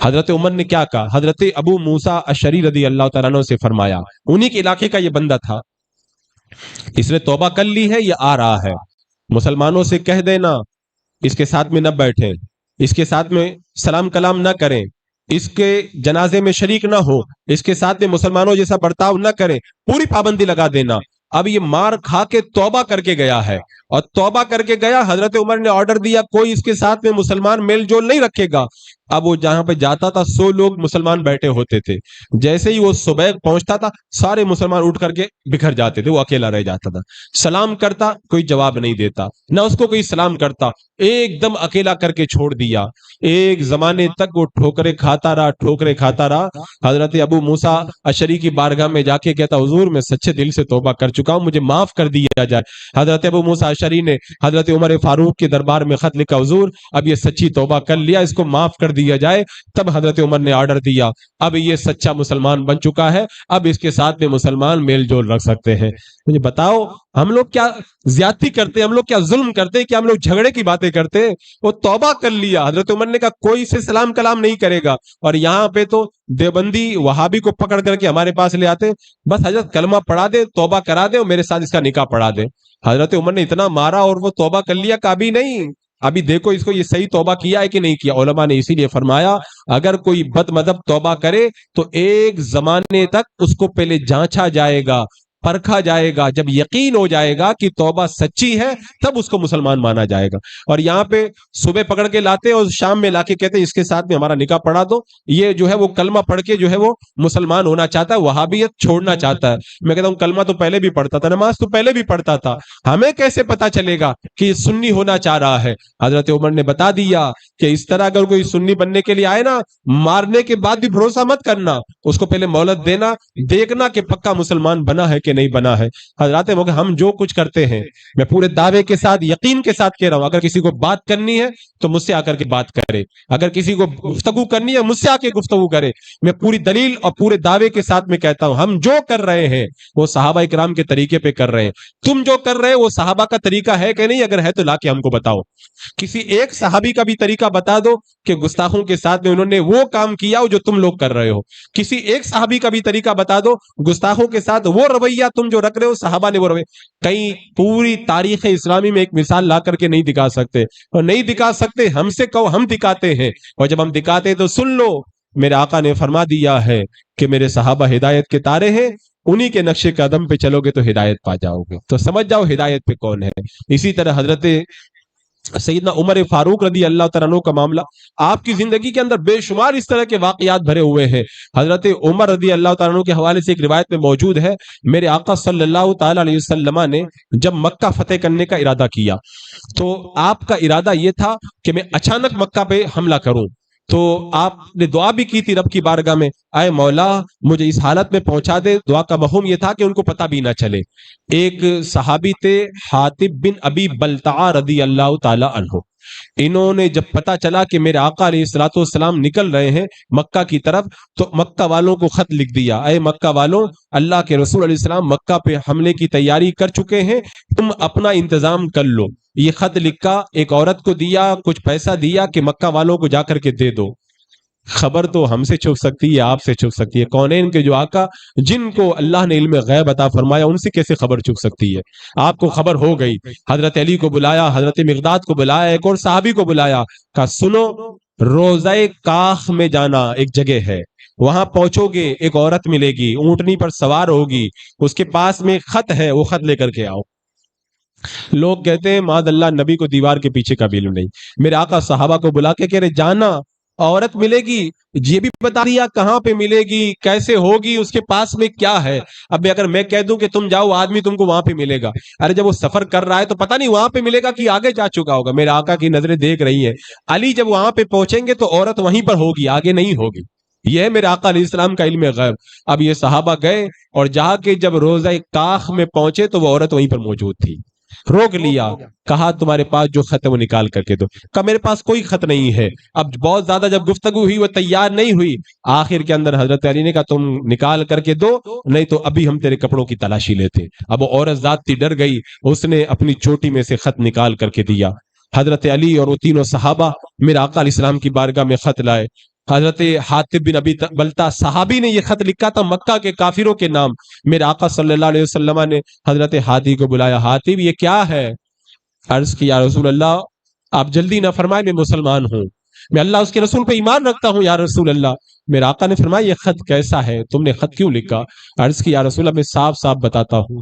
حضرت عمر نے کیا کہا؟ حضرت ابو موسیٰ اشعری رضی اللہ تعالیٰ عنہ سے فرمایا, انہی کے علاقے کا یہ بندہ تھا, اس نے توبہ کر لی ہے، یہ آ رہا ہے، مسلمانوں سے کہہ دینا اس کے ساتھ میں نہ بیٹھیں، اس کے ساتھ میں سلام کلام نہ کریں، اس کے جنازے میں شریک نہ ہو، اس کے ساتھ میں مسلمانوں جیسا برتاؤ نہ کریں، پوری پابندی لگا دینا۔ اب یہ مار کھا کے توبہ کر کے گیا ہے، اور توبہ کر کے گیا، حضرت عمر نے آرڈر دیا کوئی اس کے ساتھ میں مسلمان میل جول نہیں رکھے گا۔ اب وہ جہاں پہ جاتا تھا 100 لوگ مسلمان بیٹھے ہوتے تھے، جیسے ہی وہ صبح پہنچتا تھا سارے مسلمان اٹھ کر کے بکھر جاتے تھے، وہ اکیلا رہ جاتا تھا، سلام کرتا کوئی جواب نہیں دیتا، نہ اس کو کوئی سلام کرتا، ایک دم اکیلا کر کے چھوڑ دیا۔ ایک زمانے تک وہ ٹھوکریں کھاتا رہا، ٹھوکریں کھاتا رہا۔ حضرت ابو موسیٰ اشعری کی بارگاہ میں جا کے کہتا حضور میں سچے دل سے توبہ کر چکا ہوں، مجھے معاف کر دیا جائے۔ حضرت ابو موسیٰ اشعری نے حضرت عمر فاروق کے دربار میں خط لکھا حضور اب یہ سچی توبہ کر لیا، اس کو معاف کر دیا جائے۔ تب حضرت عمر نے آرڈر دیا اب یہ سچا مسلمان بن چکا ہے، اب اس کے ساتھ میں مسلمان میل جول رکھ سکتے ہیں۔ مجھے بتاؤ ہم لوگ کیا زیادتی کرتے ہیں، ہم لوگ کیا ظلم کرتے ہیں، کیا ہم لوگ جھگڑے کی باتیں کرتے ہیں؟ وہ توبہ کر لیا، حضرت عمر نے کہا کوئی سے سلام کلام نہیں کرے گا۔ اور یہاں پہ تو دیوبندی وہابی کو پکڑ کر کے ہمارے پاس لے آتے، بس حضرت کلمہ پڑھا دے، توبہ کرا دے اور میرے ساتھ اس کا نکاح پڑھا دے۔ حضرت عمر نے اتنا مارا اور وہ توبہ کر لیا، کبھی نہیں۔ ابھی دیکھو اس کو یہ صحیح توبہ کیا ہے کہ نہیں کیا۔ علماء نے اسی لیے فرمایا اگر کوئی بد مذہب توبہ کرے تو ایک زمانے تک اس کو پہلے جانچا جائے گا، پرکھا جائے گا، جب یقین ہو جائے گا کہ توبہ سچی ہے تب اس کو مسلمان مانا جائے گا۔ اور یہاں پہ صبح پکڑ کے لاتے اور شام میں لا کے کہتے اس کے ساتھ میں ہمارا نکاح پڑھا دو، یہ جو ہے وہ کلمہ پڑھ کے جو ہے وہ مسلمان ہونا چاہتا ہے، وہابیت چھوڑنا چاہتا ہے۔ میں کہتا ہوں کلمہ تو پہلے بھی پڑھتا تھا، نماز تو پہلے بھی پڑھتا تھا، ہمیں کیسے پتا چلے گا کہ یہ سنی ہونا چاہ رہا ہے؟ حضرت عمر نے بتا دیا کہ اس طرح اگر کوئی سنی بننے کے لیے آئے نا، مارنے کے بعد بھی بھروسہ مت کرنا، اس کو پہلے مہلت دینا، دیکھنا کہ پکا مسلمان بنا ہے کہ نہیں بنا ہے۔ حضرات ہم جو کچھ کرتے ہیں میں پورے دعوے کے ساتھ یقین کے ساتھ کہہ رہا ہوں، اگر کسی کو بات کرنی ہے تو مجھ سے آ کر کے بات کرے، اگر کسی کو گفتگو کرنی ہے مجھ سے آ کے گفتگو کرے۔ میں پوری دلیل اور پورے دعوے کے ساتھ میں کہتا ہوں ہم جو کر رہے ہیں وہ صحابہ کرام کے طریقے پہ کر رہے ہیں، تم جو کر رہے وہ صحابہ کا طریقہ ہے کہ نہیں؟ اگر ہے تو لا کے ہم کو بتاؤ، کسی ایک صحابی کا بھی طریقہ بتا دو کہ گستاخوں کے ساتھ میں انہوں نے وہ کام کیا جو تم لوگ کر رہے ہو، کسی ایک صحابی کا بھی طریقہ بتا دو گستاخوں کے ساتھ وہ رویہ تم جو رکھ رہے ہو صحابہ نے وہ رویہ۔ کہیں پوری تاریخ اسلامی میں ایک مثال لا کر کے نہیں دکھا سکتے، اور نہیں دکھا سکتے ہم سے کہو ہم دکھاتے ہیں، اور جب ہم دکھاتے ہیں تو سن لو میرے آقا نے فرما دیا ہے کہ میرے صحابہ ہدایت کے تارے ہیں، انہی کے نقش قدم پہ چلو گے تو ہدایت پا جاؤ گے۔ تو سمجھ جاؤ ہدایت پہ کون ہے۔ اسی طرح حضرت سیدنا عمر فاروق رضی اللہ تعالیٰ عنہ کا معاملہ، آپ کی زندگی کے اندر بے شمار اس طرح کے واقعات بھرے ہوئے ہیں۔ حضرت عمر رضی اللہ تعالیٰ عنہ کے حوالے سے ایک روایت میں موجود ہے، میرے آقا صلی اللہ تعالیٰ علیہ وسلم نے جب مکہ فتح کرنے کا ارادہ کیا تو آپ کا ارادہ یہ تھا کہ میں اچانک مکہ پہ حملہ کروں، تو آپ نے دعا بھی کی تھی رب کی بارگاہ میں، اے مولا مجھے اس حالت میں پہنچا دے۔ دعا کا مفہوم یہ تھا کہ ان کو پتہ بھی نہ چلے۔ ایک صحابی تھے حاتب بن ابی بلتعہ رضی اللہ تعالی عنہ، انہوں نے جب پتا چلا کہ میرے آقا علیہ الصلوۃ والسلام نکل رہے ہیں مکہ کی طرف، تو مکہ والوں کو خط لکھ دیا، اے مکہ والوں اللہ کے رسول علیہ السلام مکہ پہ حملے کی تیاری کر چکے ہیں، تم اپنا انتظام کر لو۔ یہ خط لکھا، ایک عورت کو دیا، کچھ پیسہ دیا کہ مکہ والوں کو جا کر کے دے دو۔ خبر تو ہم سے چھپ سکتی ہے، آپ سے چھپ سکتی ہے، کونین کے جو آقا جن کو اللہ نے علم غیب عطا فرمایا ان سے کیسے خبر چھپ سکتی ہے؟ آپ کو خبر ہو گئی۔ حضرت علی کو بلایا، حضرت مقداد کو بلایا، ایک اور صحابی کو بلایا، کہا سنو روضہ کاخ میں جانا ایک جگہ ہے، وہاں پہنچو گے ایک عورت ملے گی، اونٹنی پر سوار ہوگی، اس کے پاس میں خط ہے، وہ خط لے کر کے آؤ۔ لوگ کہتے ہیں معاذ اللہ نبی کو دیوار کے پیچھے کا علم نہیں۔ میرے آقا صحابہ کو بلا کے کہہ رہے جانا عورت ملے گی، یہ بھی بتا دیا کہاں پہ ملے گی، کیسے ہوگی، اس کے پاس میں کیا ہے۔ اب اگر میں کہہ دوں کہ تم جاؤ آدمی تم کو وہاں پہ ملے گا، ارے جب وہ سفر کر رہا ہے تو پتہ نہیں وہاں پہ ملے گا کہ آگے جا چکا ہوگا۔ میرے آقا کی نظریں دیکھ رہی ہیں، علی جب وہاں پہ پہنچیں گے تو عورت وہیں پر ہوگی، آگے نہیں ہوگی۔ یہ ہے میرے آقا علیہ السلام کا علم غیب۔ اب یہ صحابہ گئے اور جا کے جب روضہ کاخ میں پہنچے تو وہ عورت وہیں پر موجود تھی۔ روک لیا، کہا تمہارے پاس جو خط ہے وہ نکال کر کے دو۔ کہا میرے پاس کوئی خط نہیں ہے۔ اب بہت زیادہ جب گفتگو ہوئی وہ تیار نہیں ہوئی، آخر کے اندر حضرت علی نے کہا تم نکال کر کے دو، نہیں تو ابھی ہم تیرے کپڑوں کی تلاشی لیتے۔ اب وہ عورت ذات تھی، ڈر گئی، اس نے اپنی چوٹی میں سے خط نکال کر کے دیا۔ حضرت علی اور وہ تینوں صحابہ میرے آقا علیہ السلام کی بارگاہ میں خط لائے، حضرت حاتب بن ابی بلتا صحابی نے یہ خط لکھا تھا مکہ کے کافروں کے نام. میرے آقا صلی اللہ علیہ وسلم نے حضرت حاتب کو بلایا. حاتب یہ کیا ہے؟ عرض کی یا رسول اللہ آپ جلدی نہ فرمائے میں مسلمان ہوں, میں اللہ اس کے رسول پہ ایمان رکھتا ہوں یا رسول اللہ. میرے آقا نے فرمایا یہ خط کیسا ہے, تم نے خط کیوں لکھا؟ عرض کی یا رسول اللہ میں صاف صاف بتاتا ہوں,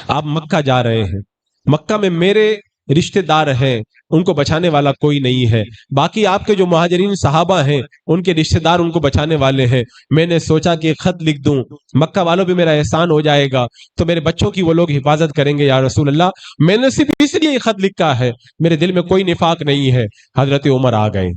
آپ مکہ جا رہے ہیں, مکہ میں میرے رشتہ دار ہیں, ان کو بچانے والا کوئی نہیں ہے, باقی آپ کے جو مہاجرین صحابہ ہیں ان کے رشتہ دار ان کو بچانے والے ہیں. میں نے سوچا کہ خط لکھ دوں, مکہ والوں پہ میرا احسان ہو جائے گا تو میرے بچوں کی وہ لوگ حفاظت کریں گے یا رسول اللہ. میں نے صرف اس لیے یہ خط لکھا ہے, میرے دل میں کوئی نفاق نہیں ہے. حضرت عمر آ گئے.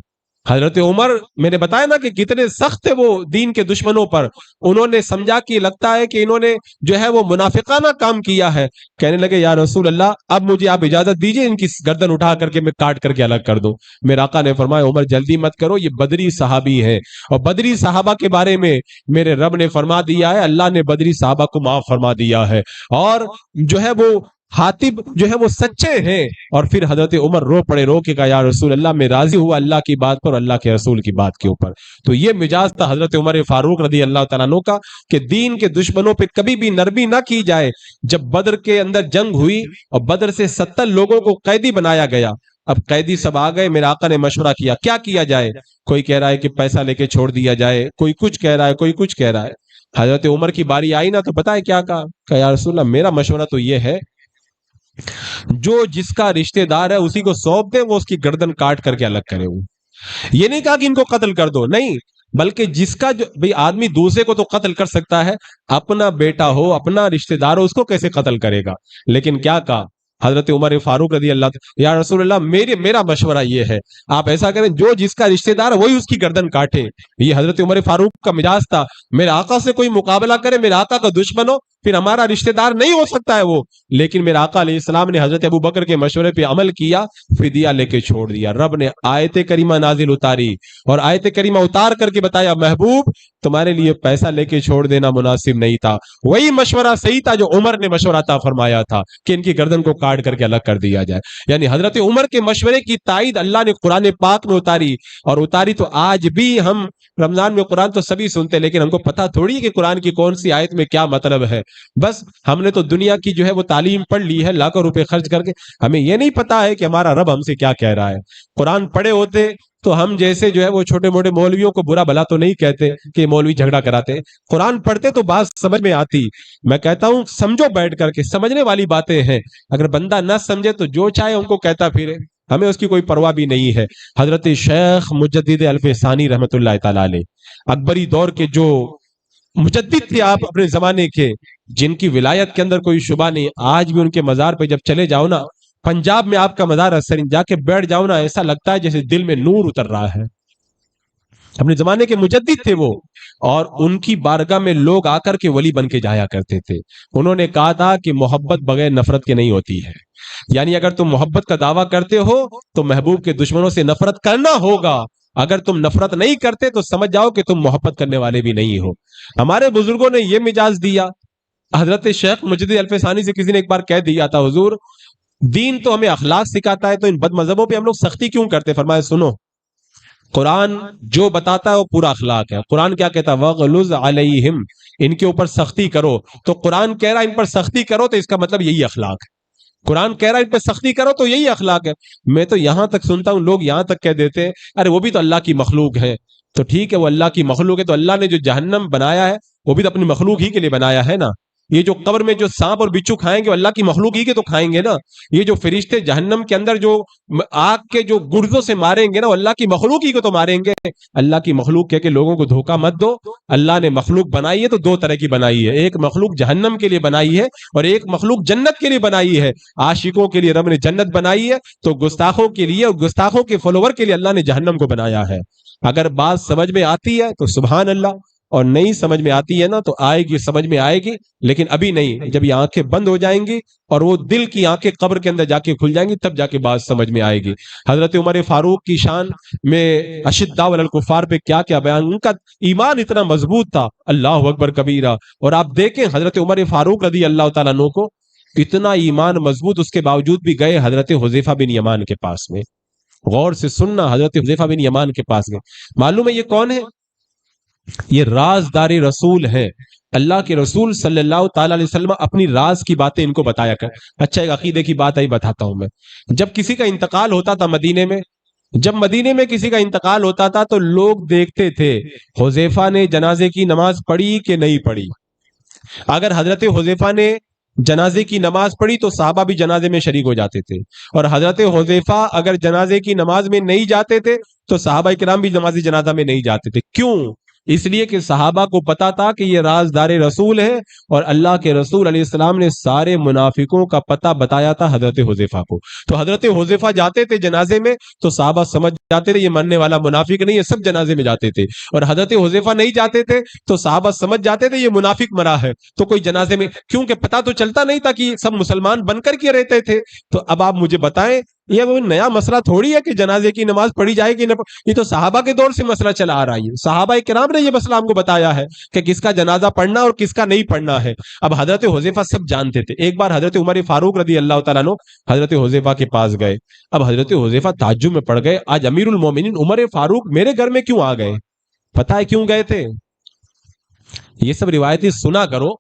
حضرت عمر, میں نے بتایا نا کہ کتنے سخت تھے وہ دین کے دشمنوں پر. انہوں نے سمجھا کہ لگتا ہے کہ انہوں نے جو ہے وہ منافقانہ کام کیا ہے. کہنے لگے یا رسول اللہ اب مجھے آپ اجازت دیجئے ان کی گردن اٹھا کر کے میں کاٹ کر کے الگ کر دوں. میرے آقا نے فرمایا عمر جلدی مت کرو, یہ بدری صحابی ہے, اور بدری صحابہ کے بارے میں میرے رب نے فرما دیا ہے, اللہ نے بدری صحابہ کو معاف فرما دیا ہے, اور جو ہے وہ حاتب جو ہے وہ سچے ہیں. اور پھر حضرت عمر رو پڑے, رو کے کہا یا رسول اللہ میں راضی ہوا اللہ کی بات پر, اللہ کے رسول کی بات کے اوپر. تو یہ مزاج تھا حضرت عمر فاروق رضی اللہ تعالیٰ عنہ کا کہ دین کے دشمنوں پہ کبھی بھی نرمی نہ کی جائے. جب بدر کے اندر جنگ ہوئی اور بدر سے 70 لوگوں کو قیدی بنایا گیا, اب قیدی سب آ گئے, میرے آقا نے مشورہ کیا کیا کیا جائے. کوئی کہہ رہا ہے کہ پیسہ لے کے چھوڑ دیا جائے, کوئی کچھ کہہ رہا ہے, کوئی کچھ کہہ رہا ہے. حضرت عمر کی باری آئی نا تو بتائے کیا کہا یا رسول اللہ میرا مشورہ تو یہ ہے جو جس کا رشتہ دار ہے اسی کو سونپ دے, وہ اس کی گردن کاٹ کر کے الگ کرے. وہ یہ نہیں کہا کہ ان کو قتل کر دو, نہیں, بلکہ جس کا جو بھئی آدمی دوسرے کو تو قتل کر سکتا ہے, اپنا بیٹا ہو اپنا رشتہ دار ہو اس کو کیسے قتل کرے گا. لیکن کیا کہا حضرت عمر فاروق رضی اللہ یا رسول اللہ میرا مشورہ یہ ہے آپ ایسا کریں جو جس کا رشتہ دار ہے وہی اس کی گردن کاٹے. یہ حضرت عمر فاروق کا مزاج تھا. میرے آقا سے کوئی مقابلہ کرے, میرے آقا کا دشمن ہو, پھر ہمارا رشتہ دار نہیں ہو سکتا ہے وہ. لیکن میرے آقا علیہ السلام نے حضرت ابو بکر کے مشورے پہ عمل کیا, فدیہ لے کے چھوڑ دیا. رب نے آیت کریمہ نازل اتاری اور آیت کریمہ اتار کر کے بتایا محبوب تمہارے لیے پیسہ لے کے چھوڑ دینا مناسب نہیں تھا, وہی مشورہ صحیح تھا جو عمر نے مشورہ عطا فرمایا تھا کہ ان کی گردن کو کاٹ کر کے الگ کر دیا جائے. یعنی حضرت عمر کے مشورے کی تائید اللہ نے قرآن پاک میں اتاری, اور اتاری تو آج بھی ہم رمضان میں قرآن تو سبھی سنتے, لیکن ہم کو پتہ تھوڑی ہے کہ قرآن کی کون سی آیت میں کیا مطلب ہے. بس ہم نے تو دنیا کی جو ہے وہ تعلیم پڑھ لی ہے لاکھوں روپے خرچ کر کے, ہمیں یہ نہیں پتا ہے کہ ہمارا رب ہم سے کیا کہہ رہا ہے. قرآن پڑھے ہوتے تو ہم جیسے جو ہے وہ چھوٹے موٹے مولویوں کو برا بھلا تو نہیں کہتے کہ مولوی جھگڑا کراتے. قرآن پڑھتے تو بات سمجھ میں آتی. میں کہتا ہوں سمجھو بیٹھ کر کے, سمجھنے والی باتیں ہیں. اگر بندہ نہ سمجھے تو جو چاہے ان کو کہتا پھرے, ہمیں اس کی کوئی پرواہ بھی نہیں ہے. حضرت شیخ مجدد الف ثانی رحمۃ اللہ تعالی علیہ اکبری دور کے جو مجدد تھے آپ اپنے زمانے کے, جن کی ولایت کے اندر کوئی شبہ نہیں. آج بھی ان کے مزار پہ جب چلے جاؤ نا, پنجاب میں آپ کا مزار اثر جا کے بیٹھ جاؤ نا, ایسا لگتا ہے جیسے دل میں نور اتر رہا ہے. اپنے زمانے کے مجدد تھے وہ, اور ان کی بارگاہ میں لوگ آ کر کے ولی بن کے جایا کرتے تھے. انہوں نے کہا تھا کہ محبت بغیر نفرت کے نہیں ہوتی ہے. یعنی اگر تم محبت کا دعویٰ کرتے ہو تو محبوب کے دشمنوں سے نفرت کرنا ہوگا. اگر تم نفرت نہیں کرتے تو سمجھ جاؤ کہ تم محبت کرنے والے بھی نہیں ہو. ہمارے بزرگوں نے یہ مزاج دیا. حضرت شیخ مجدد الف ثانی سے کسی نے ایک بار کہہ دیا تھا حضور دین تو ہمیں اخلاق سکھاتا ہے, تو ان بد مذہبوں پہ ہم لوگ سختی کیوں کرتے؟ فرمایا سنو, قرآن جو بتاتا ہے وہ پورا اخلاق ہے. قرآن کیا کہتا ہے وَغْلُظْ عَلَيْهِمْ, ان کے اوپر سختی کرو. تو قرآن کہہ رہا ہے ان پر سختی کرو تو اس کا مطلب یہی اخلاق ہے. قرآن کہہ رہا ہے ان پہ سختی کرو تو یہی اخلاق ہے. میں تو یہاں تک سنتا ہوں لوگ یہاں تک کہہ دیتے ہیں ارے وہ بھی تو اللہ کی مخلوق ہے. تو ٹھیک ہے وہ اللہ کی مخلوق ہے, تو اللہ نے جو جہنم بنایا ہے وہ بھی تو اپنی مخلوق ہی کے لیے بنایا ہے نا. یہ جو قبر میں جو سانپ اور بچھو کھائیں گے وہ اللہ کی مخلوق ہی کے تو کھائیں گے نا. یہ جو فرشتے جہنم کے اندر جو آگ کے جو گردوں سے ماریں گے نا وہ اللہ کی مخلوق ہی کو تو ماریں گے. اللہ کی مخلوق کہہ کے لوگوں کو دھوکہ مت دو. اللہ نے مخلوق بنائی ہے تو دو طرح کی بنائی ہے, ایک مخلوق جہنم کے لیے بنائی ہے اور ایک مخلوق جنت کے لیے بنائی ہے. عاشقوں کے لیے رب نے جنت بنائی ہے, تو گستاخوں کے لیے اور گستاخوں کے فالوور کے لیے اللہ نے جہنم کو بنایا ہے. اگر بات سمجھ میں آتی ہے تو سبحان اللہ, اور نہیں سمجھ میں آتی ہے نا تو آئے گی, سمجھ میں آئے گی, لیکن ابھی نہیں. جب یہ آنکھیں بند ہو جائیں گی اور وہ دل کی آنکھیں قبر کے اندر جا کے کھل جائیں گی تب جا کے بات سمجھ میں آئے گی. حضرت عمر فاروق کی شان میں اشداء علی الکفار پہ کیا کیا بیان, ان کا ایمان اتنا مضبوط تھا, اللہ اکبر کبیرہ. اور آپ دیکھیں حضرت عمر فاروق رضی اللہ تعالیٰ عنہ کو اتنا ایمان مضبوط, اس کے باوجود بھی گئے حضرت حذیفہ بن یمان کے پاس میں. غور سے سننا، حضرت حذیفہ بن یمان کے پاس گئے. معلوم ہے یہ کون ہے؟ یہ رازدار رسول ہے. اللہ کے رسول صلی اللہ تعالی علیہ وسلم اپنی راز کی باتیں ان کو بتایا کر. اچھا ایک عقیدے کی بات آئی بتاتا ہوں میں. جب کسی کا انتقال ہوتا تھا مدینے میں، جب مدینے میں کسی کا انتقال ہوتا تھا تو لوگ دیکھتے تھے حذیفہ نے جنازے کی نماز پڑھی کہ نہیں پڑھی. اگر حضرت حذیفہ نے جنازے کی نماز پڑھی تو صحابہ بھی جنازے میں شریک ہو جاتے تھے، اور حضرت حذیفہ اگر جنازے کی نماز میں نہیں جاتے تھے تو صحابہ کرام بھی نماز جنازہ میں نہیں جاتے تھے. کیوں؟ اس لیے کہ صحابہ کو پتا تھا کہ یہ رازدار رسول ہے، اور اللہ کے رسول علیہ السلام نے سارے منافقوں کا پتہ بتایا تھا حضرت حذیفہ کو. تو حضرت حذیفہ جاتے تھے جنازے میں تو صحابہ سمجھ جاتے تھے یہ مرنے والا منافق نہیں ہے، سب جنازے میں جاتے تھے. اور حضرت حذیفہ نہیں جاتے تھے تو صحابہ سمجھ جاتے تھے یہ منافق مرا ہے تو کوئی جنازے میں، کیونکہ پتہ تو چلتا نہیں تھا کہ سب مسلمان بن کر کے رہتے تھے. تو اب آپ مجھے بتائیں یہ وہ نیا مسئلہ تھوڑی ہے کہ جنازے کی نماز پڑھی جائے گی نہ، یہ تو صحابہ کے دور سے مسئلہ چلا آ رہا ہے. صحابہ کرام نے یہ مسئلہ ہم کو بتایا ہے کہ کس کا جنازہ پڑھنا اور کس کا نہیں پڑھنا ہے. اب حضرت حذیفہ سب جانتے تھے. ایک بار حضرت عمر فاروق رضی اللہ تعالیٰ عنہ حضرت حذیفہ کے پاس گئے. اب حضرت حذیفہ تعجب میں پڑ گئے، آج امیر المومنین عمر فاروق میرے گھر میں کیوں آ گئے؟ پتہ ہے کیوں گئے تھے؟ یہ سب روایتیں سنا کرو،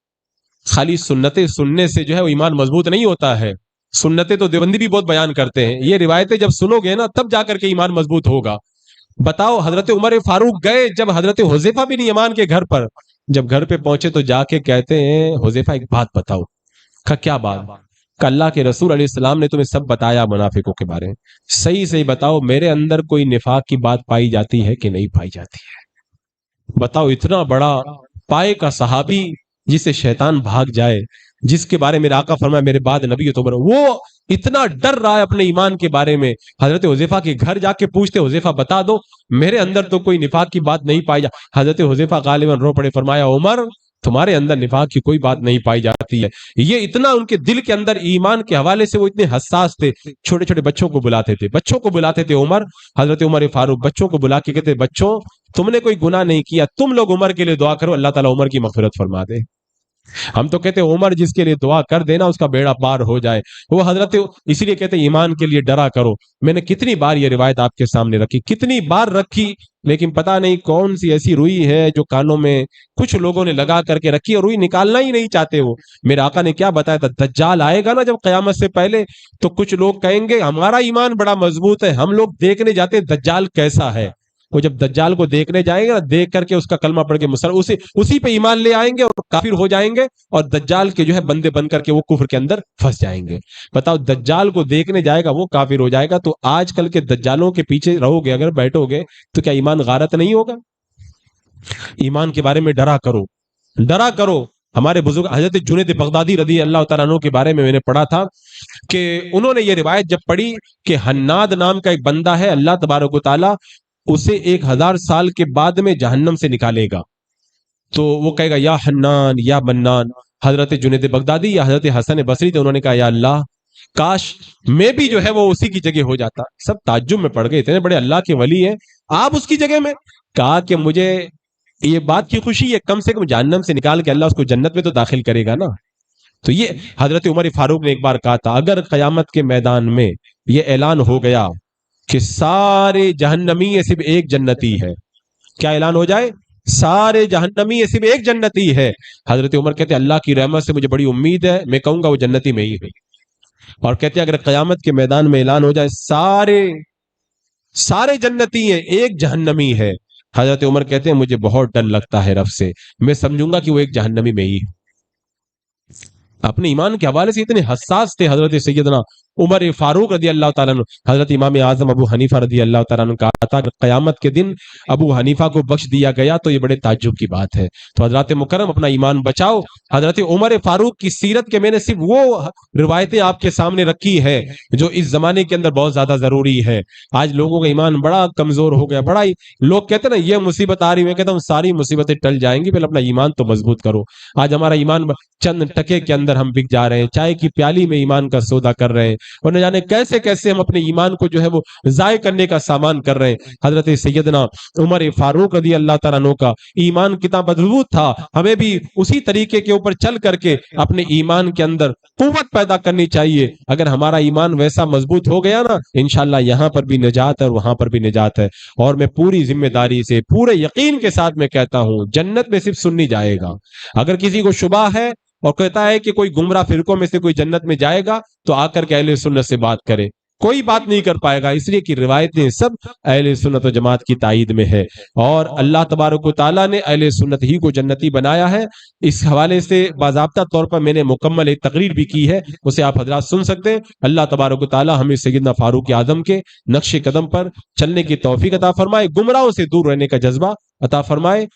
خالی سنتیں سننے سے جو ہے وہ ایمان مضبوط نہیں ہوتا ہے. سنتیں تو دیوبندی بھی بہت بیان کرتے ہیں، یہ روایتیں جب سنو گے نا تب جا کر کے ایمان مضبوط ہوگا. بتاؤ حضرت عمر فاروق گئے جب حضرت حذیفہ بن یمان کے گھر پر، جب گھر پہ پہنچے تو جا کے کہتے ہیں حذیفہ ایک بات بتاؤ. کہا کیا بات؟ کہ اللہ کے رسول علیہ السلام نے تمہیں سب بتایا منافقوں کے بارے میں، صحیح صحیح بتاؤ میرے اندر کوئی نفاق کی بات پائی جاتی ہے کہ نہیں پائی جاتی ہے؟ بتاؤ اتنا بڑا پائے کا صحابی جسے شیطان بھاگ جائے، جس کے بارے میں میرا آقا فرمایا میرے بعد نبی تو وہ اتنا ڈر رہا ہے اپنے ایمان کے بارے میں. حضرت حذیفہ کے گھر جا کے پوچھتے حذیفہ بتا دو میرے اندر تو کوئی نفاق کی بات نہیں پائی حضرت حذیفہ غالباً رو پڑے، فرمایا عمر تمہارے اندر نفاق کی کوئی بات نہیں پائی جاتی ہے. یہ اتنا ان کے دل کے اندر ایمان کے حوالے سے وہ اتنے حساس تھے. چھوٹے چھوٹے بچوں کو بلاتے تھے عمر، حضرت عمر فاروق بچوں کو بلا کے کہتے بچوں تم نے کوئی گناہ نہیں کیا، تم لوگ عمر کے لیے دعا کرو اللہ تعالیٰ عمر کی مغفرت فرما دے. ہم تو کہتے ہیں عمر جس کے لیے دعا کر دینا اس کا بیڑا پار ہو جائے. وہ حضرت اسی لیے کہتے ہیں ایمان کے لیے ڈرا کرو. میں نے کتنی بار یہ روایت آپ کے سامنے رکھی، کتنی بار رکھی، لیکن پتہ نہیں کون سی ایسی روئی ہے جو کانوں میں کچھ لوگوں نے لگا کر کے رکھی اور روئی نکالنا ہی نہیں چاہتے. وہ میرے آقا نے کیا بتایا تھا، دجال آئے گا نا جب قیامت سے پہلے تو کچھ لوگ کہیں گے ہمارا ایمان بڑا مضبوط ہے، ہم لوگ دیکھنے جاتے ہیں دجال کیسا ہے. وہ جب دجال کو دیکھنے جائیں گے نا، دیکھ کر کے اس کا کلمہ پڑھ کے اسی پہ ایمان لے آئیں گے اور کافر ہو جائیں گے، اور دجال کے جو ہے بندے بن کر کے وہ کفر کے اندر پھنس جائیں گے. بتاؤ دجال کو دیکھنے جائے گا وہ کافر ہو جائے گا. تو آج کل کے دجالوں کے پیچھے رہو گے اگر بیٹھو گے تو کیا ایمان غارت نہیں ہوگا؟ ایمان کے بارے میں ڈرا کرو. ہمارے بزرگ حضرت جنید بغدادی رضی اللہ تعالیٰ عنہ کے بارے میں میں نے پڑھا تھا کہ انہوں نے یہ روایت جب پڑھی کہ حناد نام کا ایک بندہ ہے، اللہ تبارک و تعالیٰ اسے 1000 سال کے بعد میں جہنم سے نکالے گا. تو وہ کہے گا یا حنان یا منان. حضرت جنید بغدادی یا حضرت حسن بصری تھے، انہوں نے کہا یا اللہ کاش میں بھی جو ہے وہ اسی کی جگہ ہو جاتا. سب تعجب میں پڑ گئے، اتنے بڑے اللہ کے ولی ہیں آپ اس کی جگہ میں. کہا کہ مجھے یہ بات کی خوشی ہے کم سے کم جہنم سے نکال کے اللہ اس کو جنت میں تو داخل کرے گا نا. تو یہ حضرت عمر فاروق نے ایک بار کہا تھا اگر قیامت کے میدان میں یہ اعلان ہو گیا کہ سارے جہنمی صرف ایک جنتی ہے، کیا اعلان ہو جائے سارے جہنمی صرف ایک جنتی ہے، حضرت عمر کہتے اللہ کی رحمت سے مجھے بڑی امید ہے میں کہوں گا وہ جنتی میں ہی ہوئی. اور کہتے اگر قیامت کے میدان میں اعلان ہو جائے سارے جنتی ہیں ایک جہنمی ہے، حضرت عمر کہتے ہیں مجھے بہت ڈر لگتا ہے رب سے، میں سمجھوں گا کہ وہ ایک جہنمی میں ہی ہے. اپنے ایمان کے حوالے سے اتنے حساس تھے حضرت سیدنا عمر فاروق رضی اللہ تعالیٰ عنہ. حضرت امام اعظم ابو حنیفہ رضی اللہ تعالیٰ عنہ کہا تھا کہ قیامت کے دن ابو حنیفہ کو بخش دیا گیا تو یہ بڑے تعجب کی بات ہے. تو حضرات مکرم اپنا ایمان بچاؤ. حضرت عمر فاروق کی سیرت کے میں نے صرف وہ روایتیں آپ کے سامنے رکھی ہے جو اس زمانے کے اندر بہت زیادہ ضروری ہے. آج لوگوں کا ایمان بڑا کمزور ہو گیا، بڑا ہی لوگ کہتے ہیں نا یہ مصیبت آ رہی، میں کہتا ہوں ساری مصیبتیں ٹل جائیں گی، پہلے اپنا ایمان تو مضبوط کرو. آج ہمارا ایمان چند ٹکے کے اندر ہم بک جا رہے ہیں، چائے کی پیالی میں ایمان کا سودا کر رہے ہیں. اور نہ جانے کیسے کیسے ہم اپنے ایمان کو جو ہے وہ ضائع کرنے کا سامان کر رہے ہیں۔ حضرت سیدنا عمر فاروق رضی اللہ تعالیٰ عنہ کا ایمان کتنا مضبوط تھا، ہمیں بھی اسی طریقے کے اوپر چل کر کے اپنے ایمان کے اندر قوت پیدا کرنی چاہیے۔ اگر ہمارا ایمان ویسا مضبوط ہو گیا نا، انشاءاللہ یہاں پر بھی نجات ہے اور وہاں پر بھی نجات ہے۔ اور میں پوری ذمہ داری سے پورے یقین کے ساتھ میں کہتا ہوں، جنت میں صرف سنی جائے گا۔ اگر کسی کو شبہ ہے اور کہتا ہے کہ کوئی گمراہ فرقوں میں سے کوئی جنت میں جائے گا، تو آ کر کے اہل سنت سے بات کرے، کوئی بات نہیں کر پائے گا، اس لیے کہ روایتیں سب اہل سنت و جماعت کی تائید میں ہے، اور اللہ تبارک و تعالیٰ نے اہل سنت ہی کو جنتی بنایا ہے۔ اس حوالے سے باضابطہ طور پر میں نے مکمل ایک تقریر بھی کی ہے، اسے آپ حضرات سن سکتے ہیں۔ اللہ تبارک و تعالیٰ ہمیں سیدنا فاروق اعظم کے نقش قدم پر چلنے کی توفیق عطا فرمائے، گمراہوں سے دور رہنے کا جذبہ عطا فرمائے۔